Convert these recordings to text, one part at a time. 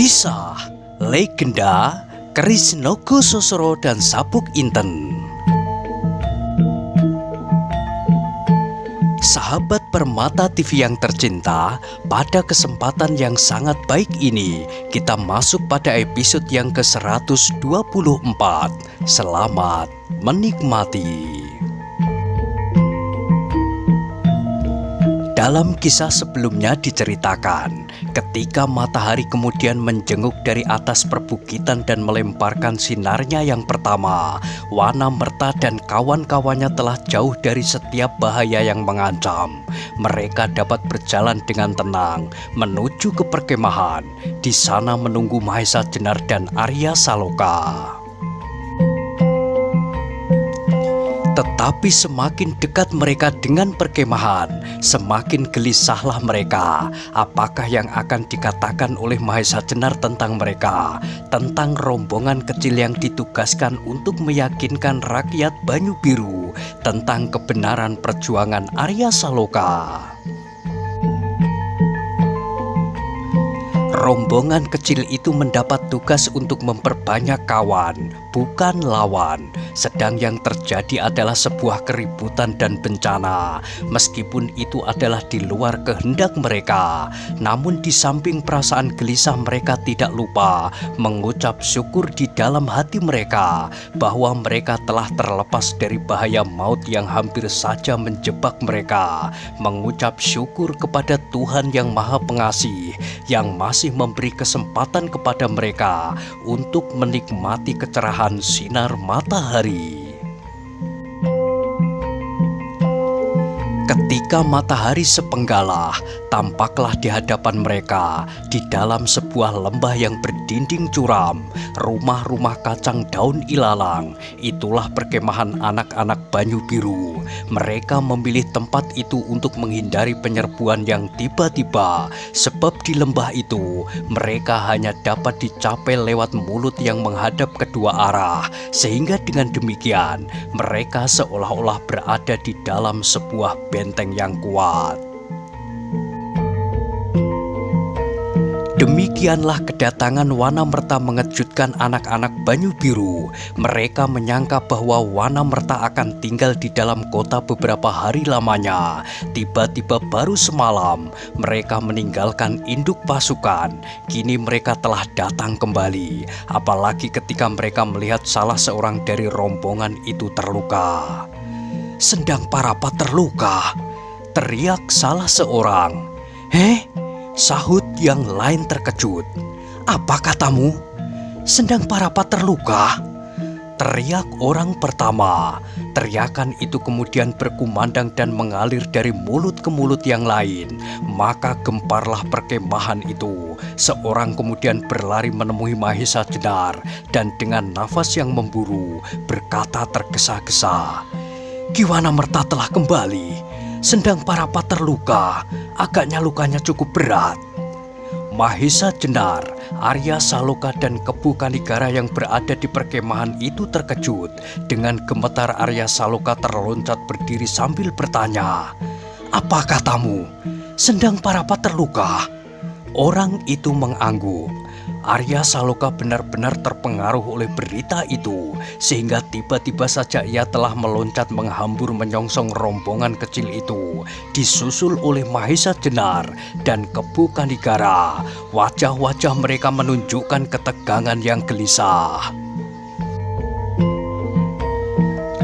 Kisah Legenda Keris Nogo Sosro dan Sabuk Inten. Sahabat Permata TV yang tercinta, pada kesempatan yang sangat baik ini kita masuk pada episode yang ke-124. Selamat menikmati. Dalam kisah sebelumnya diceritakan, ketika matahari kemudian menjenguk dari atas perbukitan dan melemparkan sinarnya yang pertama, Wanamerta dan kawan-kawannya telah jauh dari setiap bahaya yang mengancam. Mereka dapat berjalan dengan tenang menuju ke perkemahan. Di sana menunggu Mahesa Jenar dan Arya Saloka. Tetapi semakin dekat mereka dengan perkemahan, semakin gelisahlah mereka. Apakah yang akan dikatakan oleh Mahesa Jenar tentang mereka? Tentang rombongan kecil yang ditugaskan untuk meyakinkan rakyat Banyu Biru tentang kebenaran perjuangan Arya Saloka. Rombongan kecil itu mendapat tugas untuk memperbanyak kawan, bukan lawan. Sedang yang terjadi adalah sebuah keributan dan bencana. Meskipun itu adalah di luar kehendak mereka, namun di samping perasaan gelisah mereka tidak lupa mengucap syukur di dalam hati mereka bahwa mereka telah terlepas dari bahaya maut yang hampir saja menjebak mereka. Mengucap syukur kepada Tuhan yang Maha Pengasih yang masih memberi kesempatan kepada mereka untuk menikmati kecerahan sinar matahari. Ketika matahari sepenggalah, tampaklah di hadapan mereka, di dalam sebuah lembah yang berdinding curam, rumah-rumah kacang daun ilalang. Itulah perkemahan anak-anak Banyu Biru. Mereka memilih tempat itu untuk menghindari penyerbuan yang tiba-tiba, sebab di lembah itu mereka hanya dapat dicapai lewat mulut yang menghadap kedua arah, sehingga dengan demikian mereka seolah-olah berada di dalam sebuah benteng yang kuat. Demikianlah kedatangan Wanamerta mengejutkan anak-anak Banyu Biru. Mereka menyangka bahwa Wanamerta akan tinggal di dalam kota beberapa hari lamanya. Tiba-tiba baru semalam mereka meninggalkan induk pasukan. Kini mereka telah datang kembali. Apalagi ketika mereka melihat salah seorang dari rombongan itu terluka. "Sendang Parapat terluka," teriak salah seorang. "Heh?" sahut yang lain terkejut. "Apa katamu? Sendang Parapat terluka?" teriak orang pertama. Teriakan itu kemudian berkumandang dan mengalir dari mulut ke mulut yang lain. Maka gemparlah perkemahan itu. Seorang kemudian berlari menemui Mahesa Jenar dan dengan nafas yang memburu berkata tergesa-gesa, "Ki Wanamerta telah kembali. Sendang Parapat terluka. Agaknya lukanya cukup berat." Mahesa Jenar, Arya Saloka dan Kebu Kanigara yang berada di perkemahan itu terkejut. Dengan gemetar Arya Saloka terloncat berdiri sambil bertanya, "Apa katamu? Sendang Parapat terluka?" Orang itu mengangguk. Arya Saloka benar-benar terpengaruh oleh berita itu, sehingga tiba-tiba saja ia telah meloncat menghambur menyongsong rombongan kecil itu, disusul oleh Mahesa Jenar dan Kebu Kanigara. Wajah-wajah mereka menunjukkan ketegangan yang gelisah.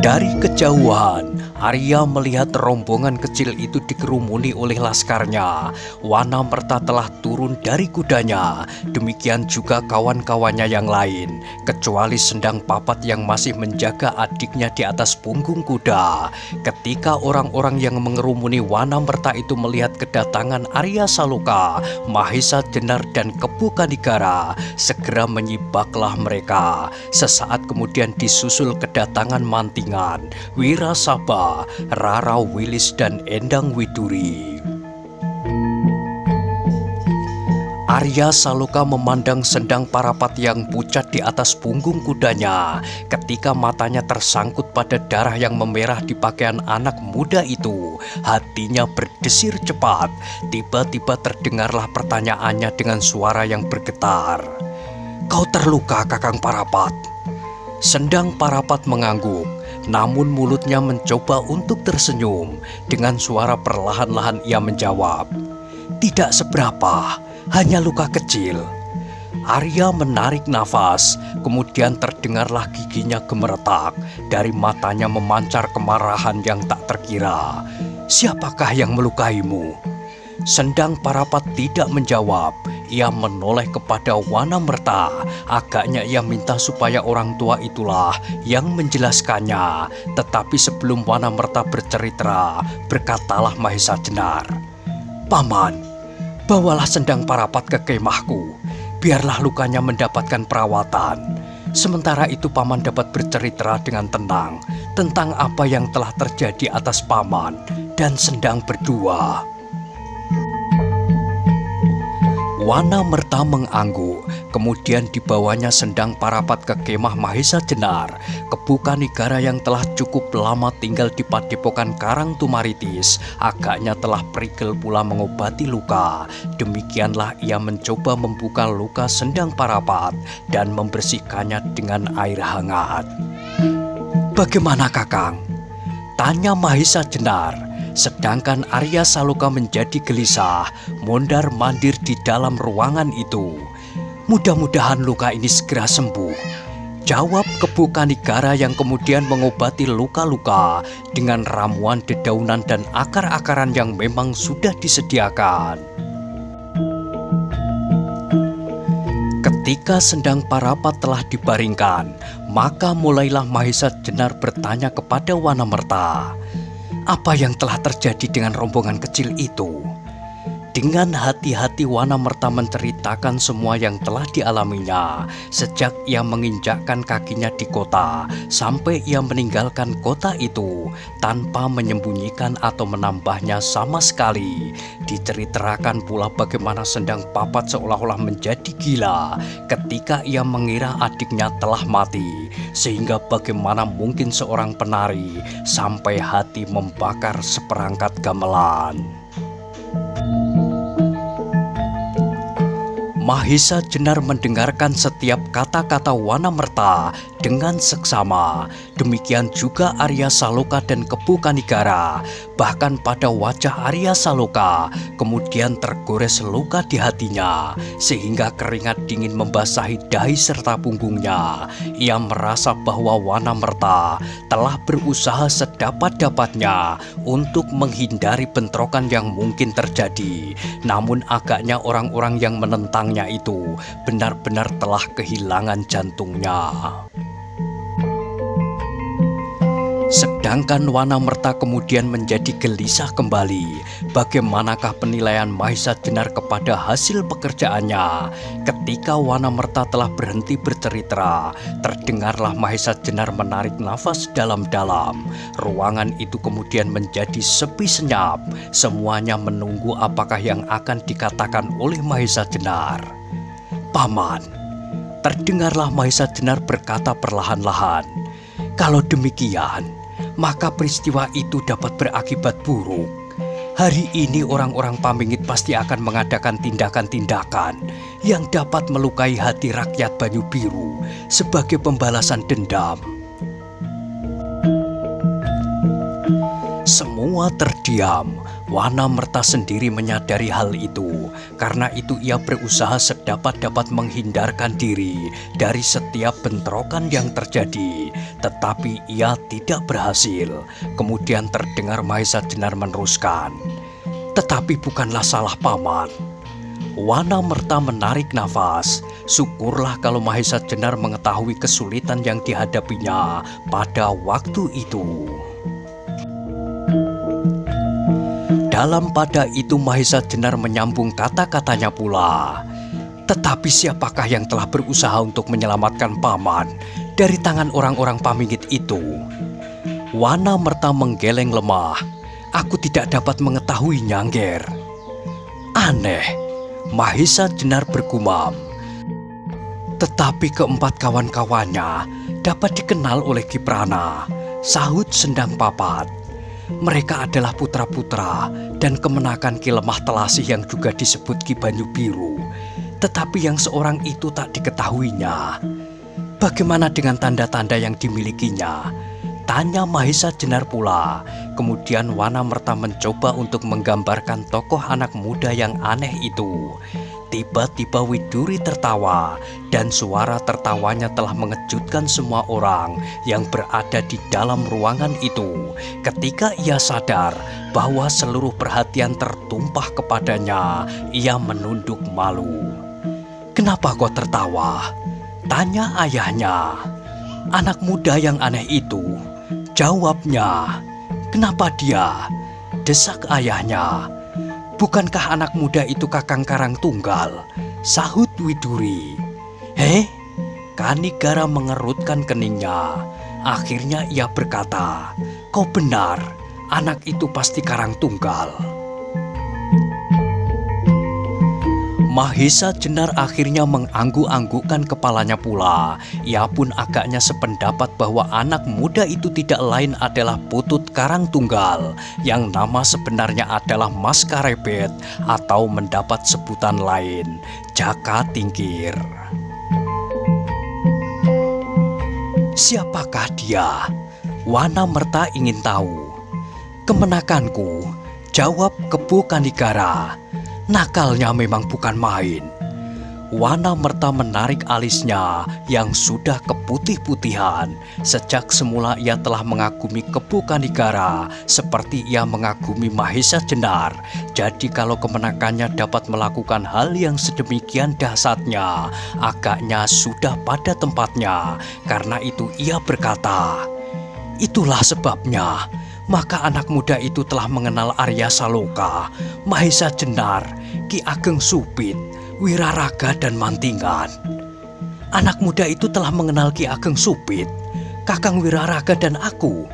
Dari kejauhan, Arya melihat rombongan kecil itu dikerumuni oleh laskarnya. Wanamerta telah turun dari kudanya, demikian juga kawan-kawannya yang lain, kecuali Sendang Papat yang masih menjaga adiknya di atas punggung kuda. Ketika orang-orang yang mengerumuni Wanamerta itu melihat kedatangan Arya Saloka, Mahesa Jenar dan Kebu Kanigara, segera menyibaklah mereka. Sesaat kemudian disusul kedatangan Mantingan, Wirasaba, Rara Wilis dan Endang Widuri. Arya Saloka memandang Sendang Parapat yang pucat di atas punggung kudanya ketika matanya tersangkut pada darah yang memerah di pakaian anak muda itu. Hatinya berdesir cepat. Tiba-tiba terdengarlah pertanyaannya dengan suara yang bergetar. "Kau terluka, Kakang Parapat?" Sendang Parapat mengangguk, namun mulutnya mencoba untuk tersenyum. Dengan suara perlahan-lahan ia menjawab, "Tidak seberapa. Hanya luka kecil." Arya menarik nafas, kemudian terdengarlah giginya gemeretak. Dari matanya memancar kemarahan yang tak terkira. "Siapakah yang melukaimu?" Sendang Parapat tidak menjawab. Ia menoleh kepada Wanamerta. Agaknya ia minta supaya orang tua itulah yang menjelaskannya. Tetapi sebelum Wanamerta bercerita, berkatalah Mahesa Jenar, "Paman, bawalah Sendang Parapat ke kemahku. Biarlah lukanya mendapatkan perawatan. Sementara itu Paman dapat bercerita dengan tenang tentang apa yang telah terjadi atas Paman dan Sendang berdua." Wanamerta mengangguk, kemudian dibawanya Sendang Parapat ke kemah Mahesa Jenar, Kebu Kanigara yang telah cukup lama tinggal di padepokan Karang Tumaritis. Agaknya telah prigel pula mengobati luka. Demikianlah ia mencoba membuka luka Sendang Parapat dan membersihkannya dengan air hangat. "Bagaimana, Kakang?" tanya Mahesa Jenar. Sedangkan Arya Saloka menjadi gelisah, mondar-mandir di dalam ruangan itu. "Mudah-mudahan luka ini segera sembuh," jawab Kebu Kanigara yang kemudian mengobati luka-luka dengan ramuan dedaunan dan akar-akaran yang memang sudah disediakan. Ketika Sendang Parapat telah dibaringkan, maka mulailah Mahesa Jenar bertanya kepada Wanamerta, "Apa yang telah terjadi dengan rombongan kecil itu?" Dengan hati-hati Wanamerta menceritakan semua yang telah dialaminya sejak ia menginjakkan kakinya di kota sampai ia meninggalkan kota itu tanpa menyembunyikan atau menambahnya sama sekali. Diceritakan pula bagaimana Sendang Parapat seolah-olah menjadi gila ketika ia mengira adiknya telah mati, sehingga bagaimana mungkin seorang penari sampai hati membakar seperangkat gamelan. Mahesa Jenar mendengarkan setiap kata-kata Wanamerta dengan seksama. Demikian juga Arya Saloka dan Kebu Kanigara. Bahkan pada wajah Arya Saloka kemudian tergores luka di hatinya, sehingga keringat dingin membasahi dahi serta punggungnya. Ia merasa bahwa Wanamerta telah berusaha sedapat-dapatnya untuk menghindari bentrokan yang mungkin terjadi. Namun agaknya orang-orang yang menentangnya itu benar-benar telah kehilangan jantungnya. Sedangkan Wanamerta kemudian menjadi gelisah kembali. Bagaimanakah penilaian Mahesa Jenar kepada hasil pekerjaannya? Ketika Wanamerta telah berhenti bercerita, terdengarlah Mahesa Jenar menarik nafas dalam-dalam. Ruangan itu kemudian menjadi sepi senyap. Semuanya menunggu apakah yang akan dikatakan oleh Mahesa Jenar. "Paman," terdengarlah Mahesa Jenar berkata perlahan-lahan, "kalau demikian, maka peristiwa itu dapat berakibat buruk. Hari ini orang-orang Pamingit pasti akan mengadakan tindakan-tindakan yang dapat melukai hati rakyat Banyu Biru sebagai pembalasan dendam." Semua terdiam. Wanamerta sendiri menyadari hal itu. Karena itu ia berusaha sedapat-dapat menghindarkan diri dari setiap bentrokan yang terjadi. Tetapi ia tidak berhasil. Kemudian terdengar Mahesa Jenar meneruskan, "Tetapi bukanlah salah Paman." Wanamerta menarik nafas. Syukurlah kalau Mahesa Jenar mengetahui kesulitan yang dihadapinya pada waktu itu. Dalam pada itu Mahesa Jenar menyambung kata-katanya pula, "Tetapi siapakah yang telah berusaha untuk menyelamatkan Paman dari tangan orang-orang Pamingit itu?" Wanamerta menggeleng lemah. "Aku tidak dapat mengetahuinya, Ngger." "Aneh, Mahesa Jenar bergumam. Tetapi keempat kawan-kawannya dapat dikenal oleh Kiprana, sahut Sendang Papat. Mereka adalah putra-putra dan kemenakan Ki Lemah Telasih yang juga disebut Ki Banyu Biru. Tetapi yang seorang itu tak diketahuinya. Bagaimana dengan tanda-tanda yang dimilikinya? Tanya Mahesa Jenar pula. Kemudian Wanamerta mencoba untuk menggambarkan tokoh anak muda yang aneh itu. Tiba-tiba Widuri tertawa, dan suara tertawanya telah mengejutkan semua orang yang berada di dalam ruangan itu. Ketika ia sadar bahwa seluruh perhatian tertumpah kepadanya, ia menunduk malu. "Kenapa kau tertawa?" tanya ayahnya. "Anak muda yang aneh itu," jawabnya. "Kenapa dia?" desak ayahnya. "Bukankah anak muda itu Kakang Karangtunggal?" sahut Widuri. Kanigara mengerutkan keningnya. Akhirnya ia berkata, "Kau benar, anak itu pasti Karangtunggal." Mahesa Jenar akhirnya mengangguk-anggukkan kepalanya pula. Ia pun agaknya sependapat bahwa anak muda itu tidak lain adalah Putut Karangtunggal, yang nama sebenarnya adalah Mas Karebet atau mendapat sebutan lain, Jaka Tingkir. "Siapakah dia?" Wanamerta ingin tahu. "Kemenakanku," jawab Kebo Kanigara. "Nakalnya memang bukan main." Wanamerta menarik alisnya yang sudah keputih-putihan. Sejak semula ia telah mengagumi Kebo Kanigara seperti ia mengagumi Mahesa Jenar. Jadi kalau kemenakannya dapat melakukan hal yang sedemikian dahsyatnya, agaknya sudah pada tempatnya. Karena itu ia berkata, "Itulah sebabnya maka anak muda itu telah mengenal Arya Saloka, Mahesa Jenar, Ki Ageng Supit, Wiraraga dan Mantingan." "Anak muda itu telah mengenal Ki Ageng Supit, Kakang Wiraraga dan aku?"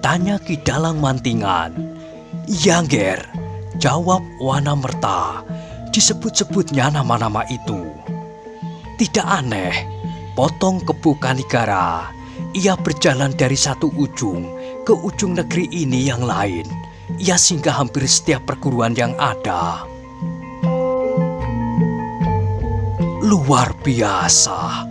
tanya Ki Dalang Mantingan. "Iya, Nger," jawab Wanamerta. "Disebut-sebutnya nama-nama itu." "Tidak aneh," potong Kebo Kanigara. "Ia berjalan dari satu ujung ke ujung negeri ini yang lain. Ia singgah hampir setiap perguruan yang ada." "Luar biasa,"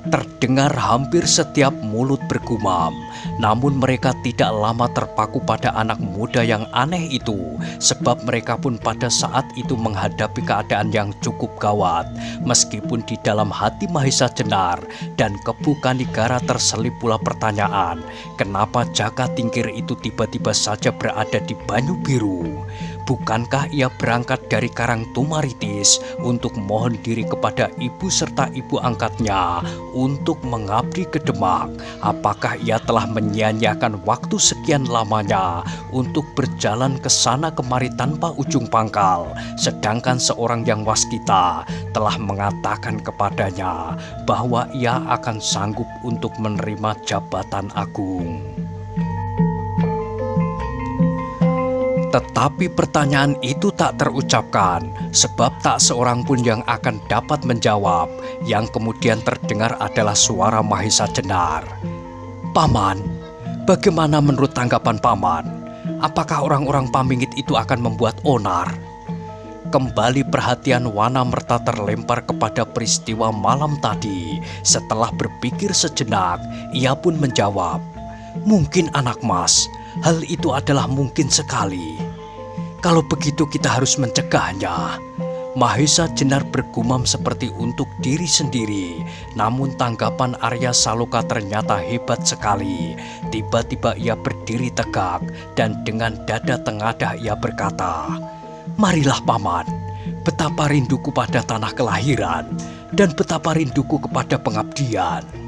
terdengar hampir setiap mulut bergumam. Namun mereka tidak lama terpaku pada anak muda yang aneh itu, sebab mereka pun pada saat itu menghadapi keadaan yang cukup gawat. Meskipun di dalam hati Mahesa Jenar dan Kebo Kanigara terselip pula pertanyaan, kenapa Jaka Tingkir itu tiba-tiba saja berada di Banyu Biru? Bukankah ia berangkat dari Karangtumaritis untuk mohon diri kepada ibu serta ibu angkatnya untuk mengabdi ke Demak? Apakah ia telah menyia-nyiakan waktu sekian lamanya untuk berjalan ke sana kemari tanpa ujung pangkal, sedangkan seorang yang waskita telah mengatakan kepadanya bahwa ia akan sanggup untuk menerima jabatan agung? Tetapi pertanyaan itu tak terucapkan, sebab tak seorang pun yang akan dapat menjawab. Yang kemudian terdengar adalah suara Mahesa Jenar. "Paman, bagaimana menurut tanggapan Paman? Apakah orang-orang Pamingit itu akan membuat onar?" Kembali perhatian Wanamerta terlempar kepada peristiwa malam tadi. Setelah berpikir sejenak, ia pun menjawab, "Mungkin anak mas, hal itu adalah mungkin sekali. Kalau begitu kita harus mencegahnya." Mahesa Jenar bergumam seperti untuk diri sendiri. Namun tanggapan Arya Saloka ternyata hebat sekali. Tiba-tiba ia berdiri tegak dan dengan dada tengadah ia berkata, "Marilah Paman, betapa rinduku pada tanah kelahiran dan betapa rinduku kepada pengabdian."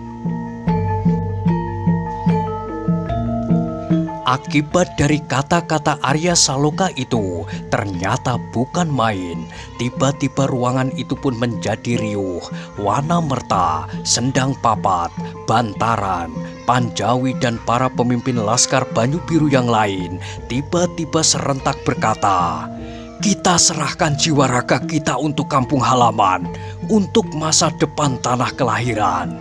Akibat dari kata-kata Arya Saloka itu ternyata bukan main. Tiba-tiba ruangan itu pun menjadi riuh. Wanamerta, Sendang Papat, Bantaran, Panjawi dan para pemimpin laskar Banyu Biru yang lain tiba-tiba serentak berkata, Kita serahkan jiwa raga kita untuk kampung halaman, untuk masa depan tanah kelahiran.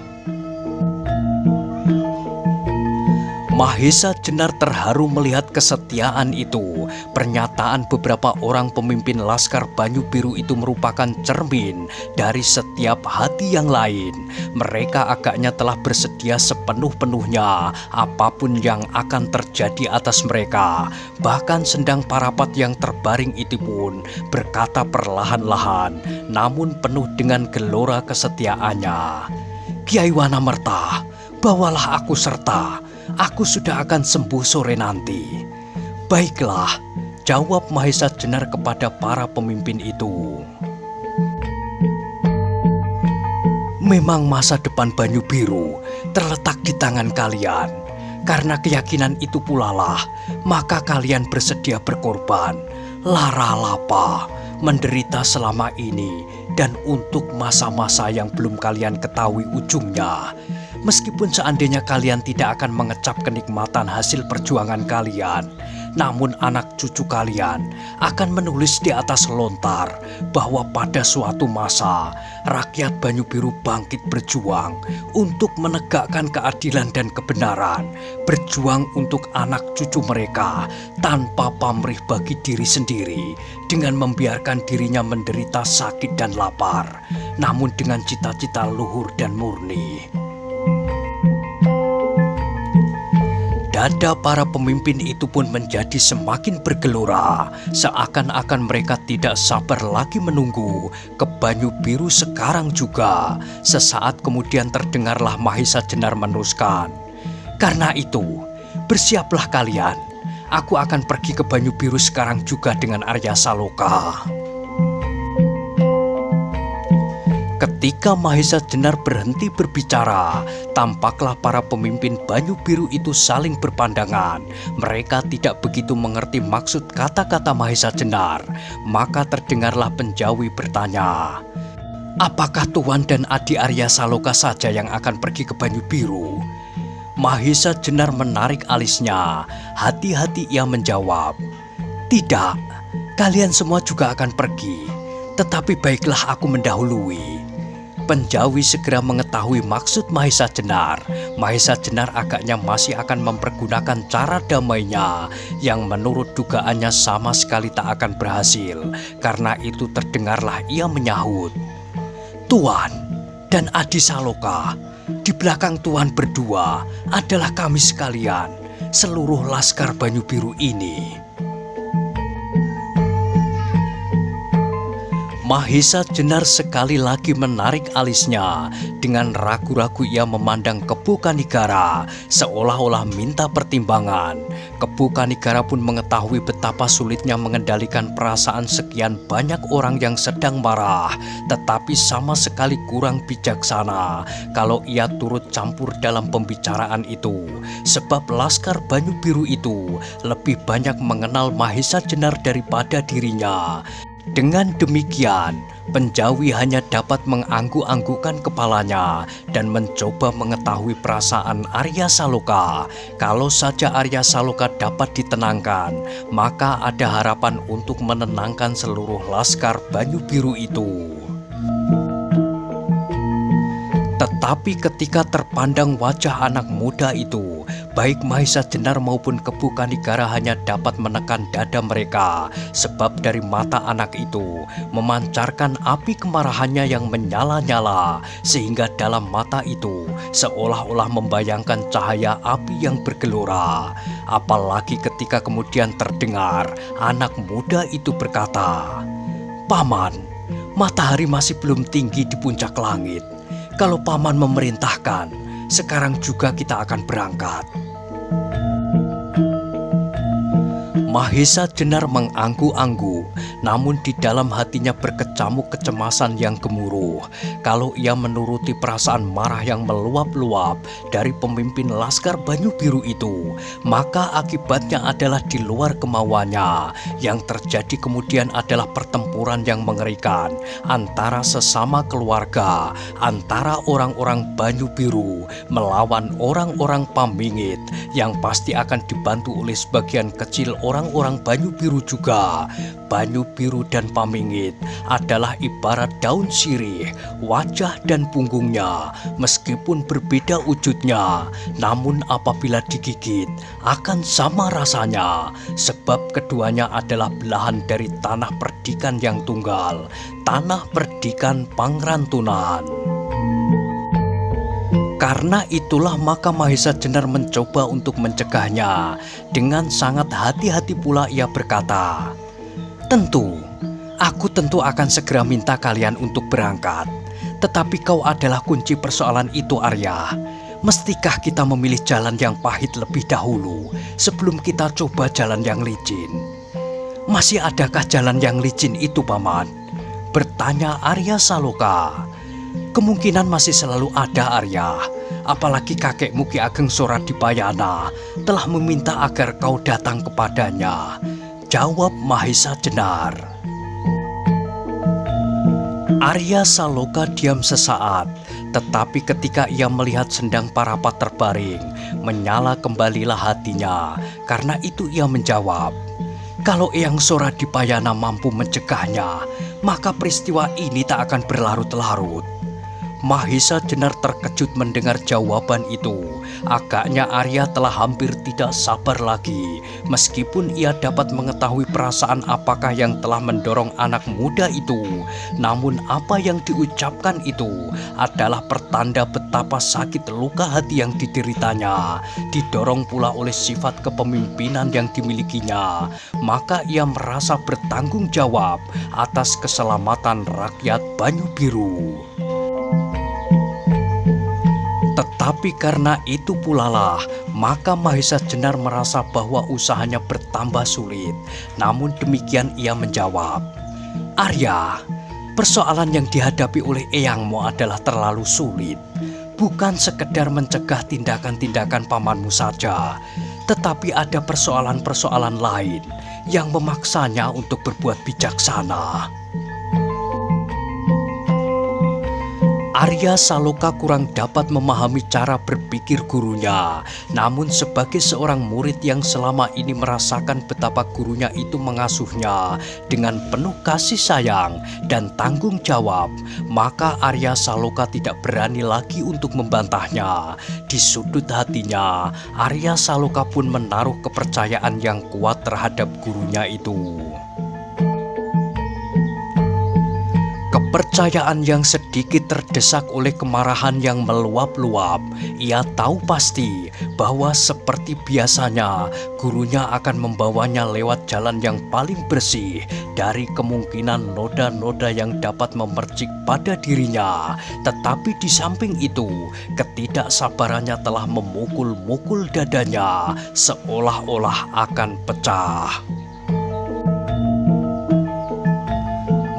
Mahesa Jenar terharu melihat kesetiaan itu. Pernyataan beberapa orang pemimpin Laskar Banyu Biru itu merupakan cermin dari setiap hati yang lain. Mereka agaknya telah bersedia sepenuh-penuhnya apapun yang akan terjadi atas mereka. Bahkan Sendang Parapat yang terbaring itu pun berkata perlahan-lahan, namun penuh dengan gelora kesetiaannya, "Kiai Wanamerta, bawalah aku serta. Aku sudah akan sembuh sore nanti." "Baiklah," jawab Mahesa Jenar kepada para pemimpin itu. Memang masa depan Banyu Biru terletak di tangan kalian. Karena keyakinan itu pula lah, maka kalian bersedia berkorban, lara lapa, menderita selama ini, dan untuk masa-masa yang belum kalian ketahui ujungnya. Meskipun seandainya kalian tidak akan mengecap kenikmatan hasil perjuangan kalian, namun anak cucu kalian akan menulis di atas lontar bahwa pada suatu masa rakyat Banyu Biru bangkit berjuang untuk menegakkan keadilan dan kebenaran, berjuang untuk anak cucu mereka tanpa pamrih bagi diri sendiri, dengan membiarkan dirinya menderita sakit dan lapar, namun dengan cita-cita luhur dan murni. Dada para pemimpin itu pun menjadi semakin bergelora, seakan-akan mereka tidak sabar lagi menunggu ke Banyu Biru sekarang juga. Sesaat kemudian terdengarlah Mahesa Jenar meneruskan, "Karena itu, bersiaplah kalian. Aku akan pergi ke Banyu Biru sekarang juga dengan Arya Saloka." Ketika Mahesa Jenar berhenti berbicara, tampaklah para pemimpin Banyu Biru itu saling berpandangan. Mereka tidak begitu mengerti maksud kata-kata Mahesa Jenar. Maka terdengarlah penjawi bertanya, "Apakah Tuan dan Adi Arya Saloka saja yang akan pergi ke Banyu Biru?" Mahesa Jenar menarik alisnya. Hati-hati ia menjawab, "Tidak, kalian semua juga akan pergi. Tetapi baiklah aku mendahului." Penjawi segera mengetahui maksud Mahesa Jenar. Mahesa Jenar agaknya masih akan mempergunakan cara damainya yang menurut dugaannya sama sekali tak akan berhasil. Karena itu terdengarlah ia menyahut, "Tuan dan Adi Saloka, di belakang Tuan berdua adalah kami sekalian, seluruh Laskar Banyu Biru ini." Mahesa Jenar sekali lagi menarik alisnya. Dengan ragu-ragu ia memandang Kepu Kanigara, seolah-olah minta pertimbangan. Kepu Kanigara pun mengetahui betapa sulitnya mengendalikan perasaan sekian banyak orang yang sedang marah, tetapi sama sekali kurang bijaksana kalau ia turut campur dalam pembicaraan itu. Sebab Laskar Banyu Biru itu lebih banyak mengenal Mahesa Jenar daripada dirinya. Dengan demikian, penjawi hanya dapat mengangguk-anggukkan kepalanya dan mencoba mengetahui perasaan Arya Saloka. Kalau saja Arya Saloka dapat ditenangkan, maka ada harapan untuk menenangkan seluruh Laskar Banyu Biru itu. Tetapi ketika terpandang wajah anak muda itu, baik Mahesa Jenar maupun Kepu Kanigara hanya dapat menekan dada mereka, sebab dari mata anak itu memancarkan api kemarahannya yang menyala-nyala, sehingga dalam mata itu seolah-olah membayangkan cahaya api yang bergelora. Apalagi ketika kemudian terdengar anak muda itu berkata, "Paman, matahari masih belum tinggi di puncak langit. Kalau Paman memerintahkan, sekarang juga kita akan berangkat." Mahesa Jenar mengangguk-angguk, namun di dalam hatinya berkecamuk kecemasan yang gemuruh. Kalau ia menuruti perasaan marah yang meluap-luap dari pemimpin Laskar Banyu Biru itu, maka akibatnya adalah di luar kemauannya. Yang terjadi kemudian adalah pertempuran yang mengerikan antara sesama keluarga, antara orang-orang Banyu Biru melawan orang-orang Pamingit yang pasti akan dibantu oleh sebagian kecil orang orang-orang Banyu Biru juga. Banyu Biru dan Pamingit adalah ibarat daun sirih, wajah dan punggungnya meskipun berbeda wujudnya, namun apabila digigit akan sama rasanya, sebab keduanya adalah belahan dari tanah perdikan yang tunggal, tanah perdikan Pangrantunan. Karena itulah maka Mahesa Jenar mencoba untuk mencegahnya. Dengan sangat hati-hati pula ia berkata, Aku tentu akan segera minta kalian untuk berangkat. Tetapi kau adalah kunci persoalan itu, Arya. Mestikah kita memilih jalan yang pahit lebih dahulu sebelum kita coba jalan yang licin? Masih adakah jalan yang licin itu, Paman? Bertanya Arya Saloka. Kemungkinan masih selalu ada, Arya. Apalagi kakekmu Ki Ageng Soradipayana telah meminta agar kau datang kepadanya, jawab Mahesa Jenar. Arya Saloka diam sesaat, tetapi ketika ia melihat Sendang Parapat terbaring, menyala kembalilah hatinya. Karena itu ia menjawab, kalau Eyang Soradipayana mampu mencegahnya, maka peristiwa ini tak akan berlarut-larut. Mahesa Jenar terkejut mendengar jawaban itu. Agaknya Arya telah hampir tidak sabar lagi. Meskipun ia dapat mengetahui perasaan apakah yang telah mendorong anak muda itu, namun apa yang diucapkan itu adalah pertanda betapa sakit luka hati yang dideritanya, didorong pula oleh sifat kepemimpinan yang dimilikinya. Maka ia merasa bertanggung jawab atas keselamatan rakyat Banyu Biru. Tetapi karena itu pula lah, maka Mahesa Jenar merasa bahwa usahanya bertambah sulit. Namun demikian ia menjawab, Arya, persoalan yang dihadapi oleh eyangmu adalah terlalu sulit. Bukan sekedar mencegah tindakan-tindakan pamanmu saja, tetapi ada persoalan-persoalan lain yang memaksanya untuk berbuat bijaksana. Arya Saloka kurang dapat memahami cara berpikir gurunya. Namun sebagai seorang murid yang selama ini merasakan betapa gurunya itu mengasuhnya dengan penuh kasih sayang dan tanggung jawab, maka Arya Saloka tidak berani lagi untuk membantahnya. Di sudut hatinya, Arya Saloka pun menaruh kepercayaan yang kuat terhadap gurunya itu. Kepercayaan yang sedikit terdesak oleh kemarahan yang meluap-luap. Ia tahu pasti bahwa seperti biasanya gurunya akan membawanya lewat jalan yang paling bersih dari kemungkinan noda-noda yang dapat memercik pada dirinya. Tetapi di samping itu, ketidaksabarannya telah memukul-mukul dadanya seolah-olah akan pecah.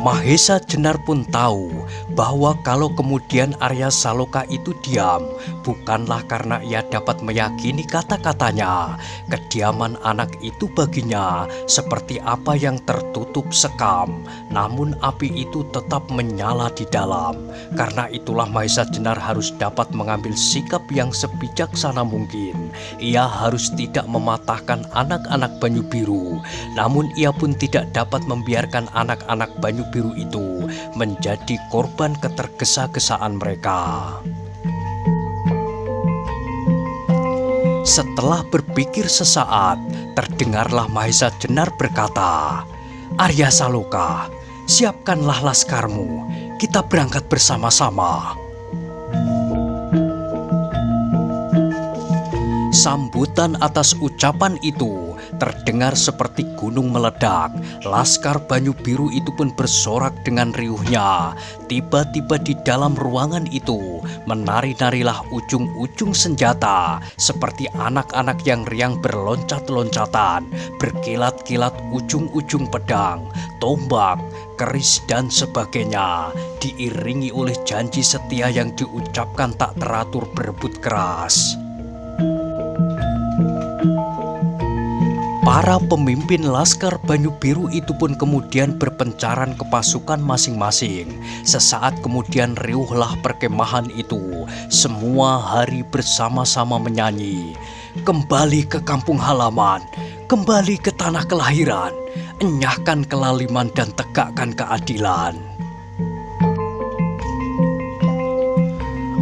Mahesa Jenar pun tahu bahwa kalau kemudian Arya Saloka itu diam, bukanlah karena ia dapat meyakini kata-katanya. Kediaman anak itu baginya seperti apa yang tertutup sekam, namun api itu tetap menyala di dalam. Karena itulah Mahesa Jenar harus dapat mengambil sikap yang sebijaksana mungkin. Ia harus tidak mematahkan anak-anak Banyu Biru, namun ia pun tidak dapat membiarkan anak-anak Banyu Biru itu menjadi korban ketergesa-gesaan mereka. Setelah berpikir sesaat, terdengarlah Mahesa Jenar berkata, Arya Saloka, siapkanlah laskarmu, kita berangkat bersama-sama. Sambutan atas ucapan itu terdengar seperti gunung meledak. Laskar Banyu Biru itu pun bersorak dengan riuhnya. Tiba-tiba di dalam ruangan itu menari-narilah ujung-ujung senjata, seperti anak-anak yang riang berloncat-loncatan, berkilat-kilat ujung-ujung pedang, tombak, keris dan sebagainya, diiringi oleh janji setia yang diucapkan tak teratur berebut keras. Para pemimpin Laskar Banyu Biru itu pun kemudian berpencaran ke pasukan masing-masing. Sesaat kemudian riuhlah perkemahan itu. Semua hari bersama-sama menyanyi. kembali ke kampung halaman, kembali ke tanah kelahiran, enyahkan kelaliman dan tegakkan keadilan.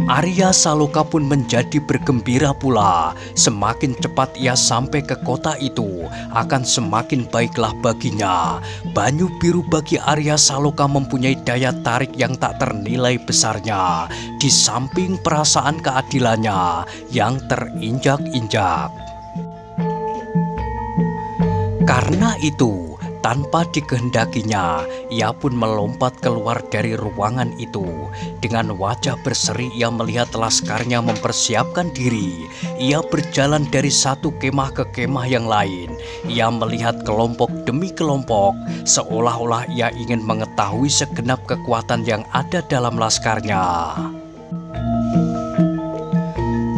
Arya Saloka pun menjadi bergembira pula. Semakin cepat ia sampai ke kota itu, akan semakin baiklah baginya. Banyu Biru bagi Arya Saloka mempunyai daya tarik yang tak ternilai besarnya, di samping perasaan keadilannya yang terinjak-injak. Karena itu, tanpa dikehendakinya, ia pun melompat keluar dari ruangan itu. Dengan wajah berseri ia melihat laskarnya mempersiapkan diri. Ia berjalan dari satu kemah ke kemah yang lain. Ia melihat kelompok demi kelompok, seolah-olah ia ingin mengetahui segenap kekuatan yang ada dalam laskarnya.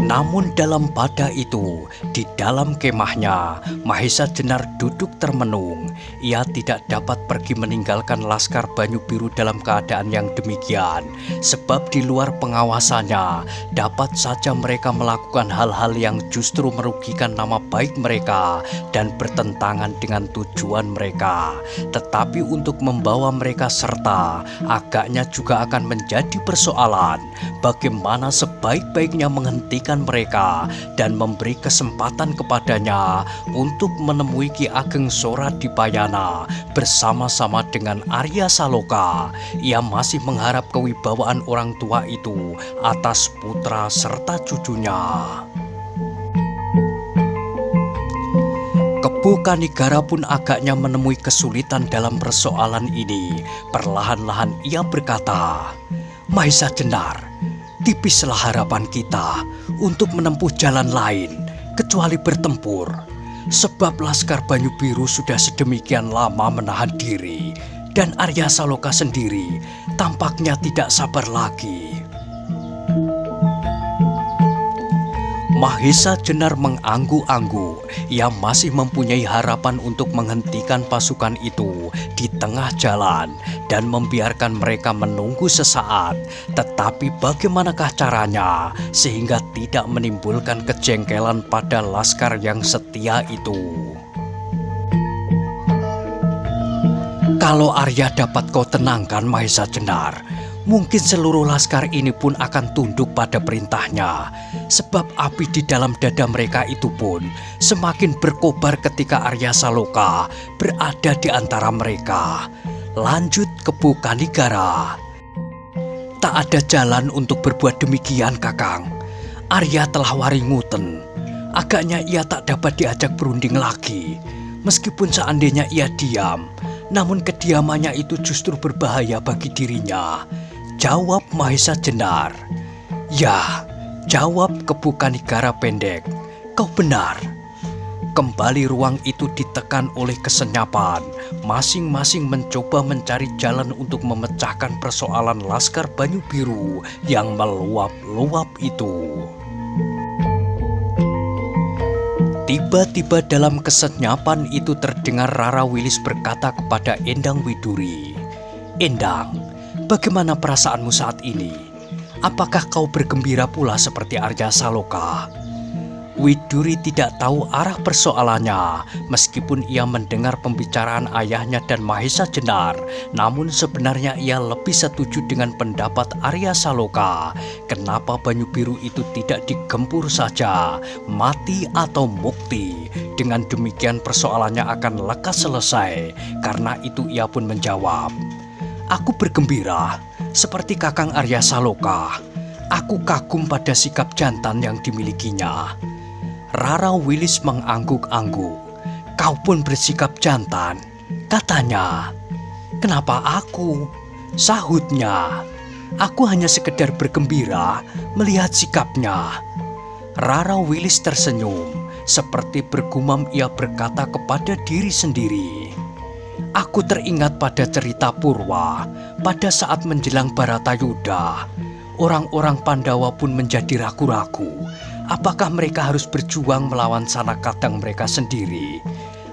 Namun dalam pada itu, di dalam kemahnya, Mahesa Jenar duduk termenung. Ia tidak dapat pergi meninggalkan laskar Banyu Biru dalam keadaan yang demikian. Sebab di luar pengawasannya, dapat saja mereka melakukan hal-hal yang justru merugikan nama baik mereka dan bertentangan dengan tujuan mereka. Tetapi untuk membawa mereka serta, agaknya juga akan menjadi persoalan. Bagaimana sebaik-baiknya menghentikan mereka dan memberi kesempatan kepadanya untuk menemui Ki Ageng Soradipayana bersama-sama dengan Arya Saloka. Ia masih mengharap kewibawaan orang tua itu atas putra serta cucunya. Kepu Kanigara pun agaknya menemui kesulitan dalam persoalan ini. Perlahan-lahan ia berkata, "Mahesa Jenar, tipislah harapan kita untuk menempuh jalan lain kecuali bertempur. Sebab laskar Banyu Biru sudah sedemikian lama menahan diri dan Arya Saloka sendiri tampaknya tidak sabar lagi." Mahesa Jenar mengangguk-angguk. Ia masih mempunyai harapan untuk menghentikan pasukan itu di tengah jalan dan membiarkan mereka menunggu sesaat. Tetapi bagaimanakah caranya sehingga tidak menimbulkan kejengkelan pada laskar yang setia itu? Kalau Arya dapat kau tenangkan, Mahesa Jenar, mungkin seluruh laskar ini pun akan tunduk pada perintahnya. Sebab api di dalam dada mereka itu pun semakin berkobar ketika Arya Saloka berada di antara mereka. Lanjut Kepu Kanigara. Tak ada jalan untuk berbuat demikian, Kakang. Arya telah waringuten. Agaknya ia tak dapat diajak berunding lagi. Meskipun seandainya ia diam, namun kediamannya itu justru berbahaya bagi dirinya. Jawab Mahesa Jenar. Ya, jawab Kepu Kanigara pendek. Kau benar. Kembali ruang itu ditekan oleh kesenyapan. Masing-masing mencoba mencari jalan untuk memecahkan persoalan laskar Banyu Biru yang meluap-luap itu. Tiba-tiba dalam kesenyapan itu terdengar Rara Wilis berkata kepada Endang Widuri, "Endang, bagaimana perasaanmu saat ini? Apakah kau bergembira pula seperti Arya Saloka?" Widuri tidak tahu arah persoalannya. Meskipun ia mendengar pembicaraan ayahnya dan Mahesa Jenar, namun sebenarnya ia lebih setuju dengan pendapat Arya Saloka. Kenapa Banyu Biru itu tidak digempur saja, mati atau mukti? Dengan demikian persoalannya akan lekas selesai. Karena itu ia pun menjawab, "Aku bergembira seperti Kakang Arya Saloka. Aku kagum pada sikap jantan yang dimilikinya." Rara Wilis mengangguk-angguk. "Kau pun bersikap jantan," katanya. "Kenapa aku?" sahutnya. "Aku hanya sekedar bergembira melihat sikapnya." Rara Wilis tersenyum. Seperti bergumam ia berkata kepada diri sendiri, "Aku teringat pada cerita Purwa pada saat menjelang Baratayuda. Orang-orang Pandawa pun menjadi ragu-ragu. Apakah mereka harus berjuang melawan sanak kadang mereka sendiri?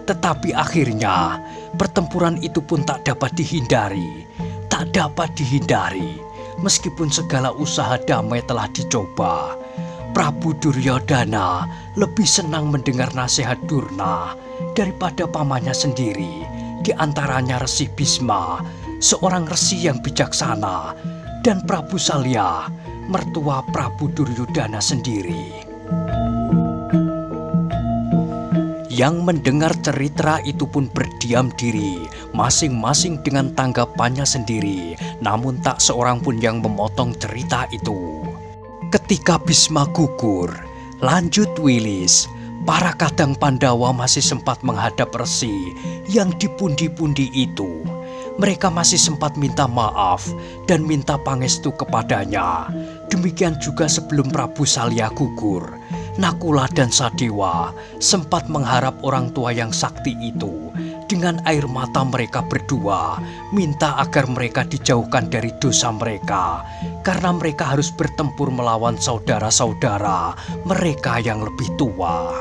Tetapi akhirnya pertempuran itu pun tak dapat dihindari. Tak dapat dihindari meskipun segala usaha damai telah dicoba. Prabu Duryodana lebih senang mendengar nasihat Durna daripada pamannya sendiri, di antaranya Resi Bisma, seorang resi yang bijaksana, dan Prabu Salya, mertua Prabu Duryodana sendiri. Yang mendengar cerita itu pun berdiam diri, masing-masing dengan tanggapannya sendiri, namun tak seorang pun yang memotong cerita itu. Ketika Bisma gugur, lanjut Wilis, para kadang Pandawa masih sempat menghadap resi yang dipundi-pundi itu. Mereka masih sempat minta maaf dan minta pangestu kepadanya. Demikian juga sebelum Prabu Salya gugur, Nakula dan Sadewa sempat mengharap orang tua yang sakti itu. Dengan air mata mereka berdua minta agar mereka dijauhkan dari dosa mereka, karena mereka harus bertempur melawan saudara-saudara mereka yang lebih tua.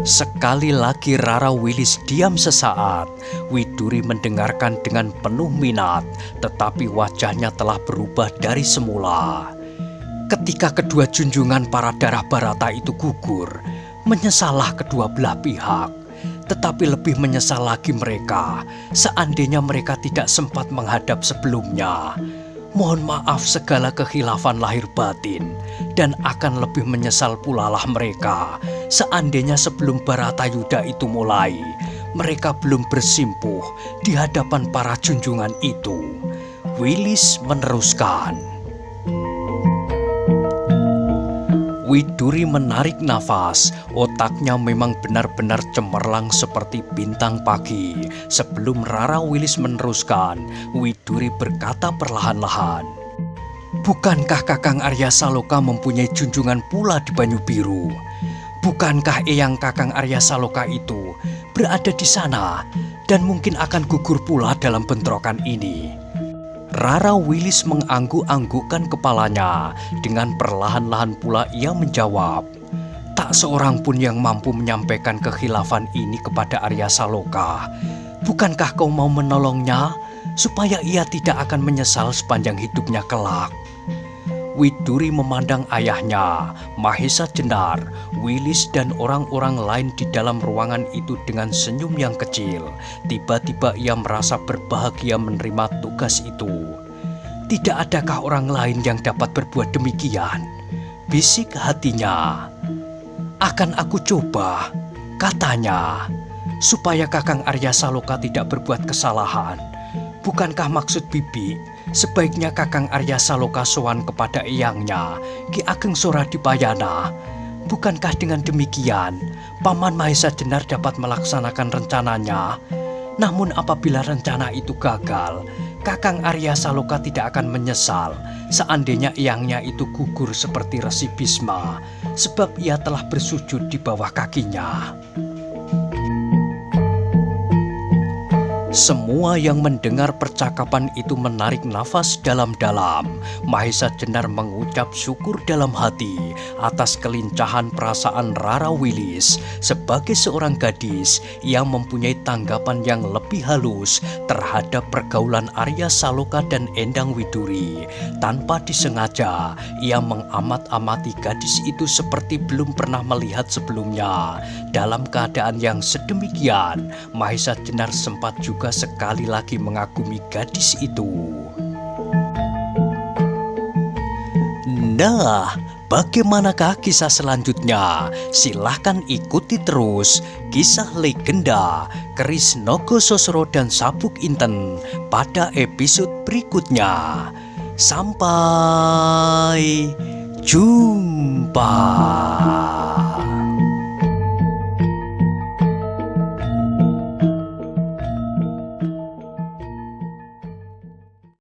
Sekali lagi Rara Wilis diam sesaat. Widuri mendengarkan dengan penuh minat, tetapi wajahnya telah berubah dari semula. Ketika kedua junjungan para darah Barata itu gugur, menyesallah kedua belah pihak. Tetapi lebih menyesal lagi mereka, seandainya mereka tidak sempat menghadap sebelumnya. Mohon maaf segala kekhilafan lahir batin, dan akan lebih menyesal pula lah mereka, seandainya sebelum Baratayuda itu mulai, mereka belum bersimpuh di hadapan para junjungan itu. Wilis meneruskan. Widuri menarik nafas, otaknya memang benar-benar cemerlang seperti bintang pagi. Sebelum Rara Wilis meneruskan, Widuri berkata perlahan-lahan, "Bukankah Kakang Arya Saloka mempunyai junjungan pula di Banyu Biru? Bukankah eyang Kakang Arya Saloka itu berada di sana dan mungkin akan gugur pula dalam bentrokan ini?" Rara Wilis mengangguk-anggukkan kepalanya. Dengan perlahan-lahan pula ia menjawab, "Tak seorang pun yang mampu menyampaikan kekhilafan ini kepada Arya Saloka. Bukankah kau mau menolongnya supaya ia tidak akan menyesal sepanjang hidupnya kelak?" Widuri memandang ayahnya, Mahesa Jenar, Wilis dan orang-orang lain di dalam ruangan itu dengan senyum yang kecil. Tiba-tiba ia merasa berbahagia menerima tugas itu. "Tidak adakah orang lain yang dapat berbuat demikian?" bisik hatinya. "Akan aku coba," katanya, "supaya Kakang Arya Saloka tidak berbuat kesalahan. Bukankah maksud bibi sebaiknya Kakang Arya Saloka sowan kepada eyangnya Ki Ageng Soradipayana? Bukankah dengan demikian Paman Mahesa Jenar dapat melaksanakan rencananya? Namun apabila rencana itu gagal, Kakang Arya Saloka tidak akan menyesal seandainya eyangnya itu gugur seperti Resi Bisma, sebab ia telah bersujud di bawah kakinya." Semua yang mendengar percakapan itu menarik nafas dalam-dalam. Mahesa Jenar mengucap syukur dalam hati atas kelincahan perasaan Rara Wilis. Sebagai seorang gadis yang mempunyai tanggapan yang lebih halus terhadap pergaulan Arya Saloka dan Endang Widuri. Tanpa disengaja, ia mengamat-amati gadis itu seperti belum pernah melihat sebelumnya. Dalam keadaan yang sedemikian, Mahesa Jenar sempat juga sekali lagi mengagumi gadis itu. Nah, bagaimanakah kisah selanjutnya? Silahkan ikuti terus kisah legenda Keris Nogo Sosro dan Sabuk Inten pada episode berikutnya. Sampai jumpa.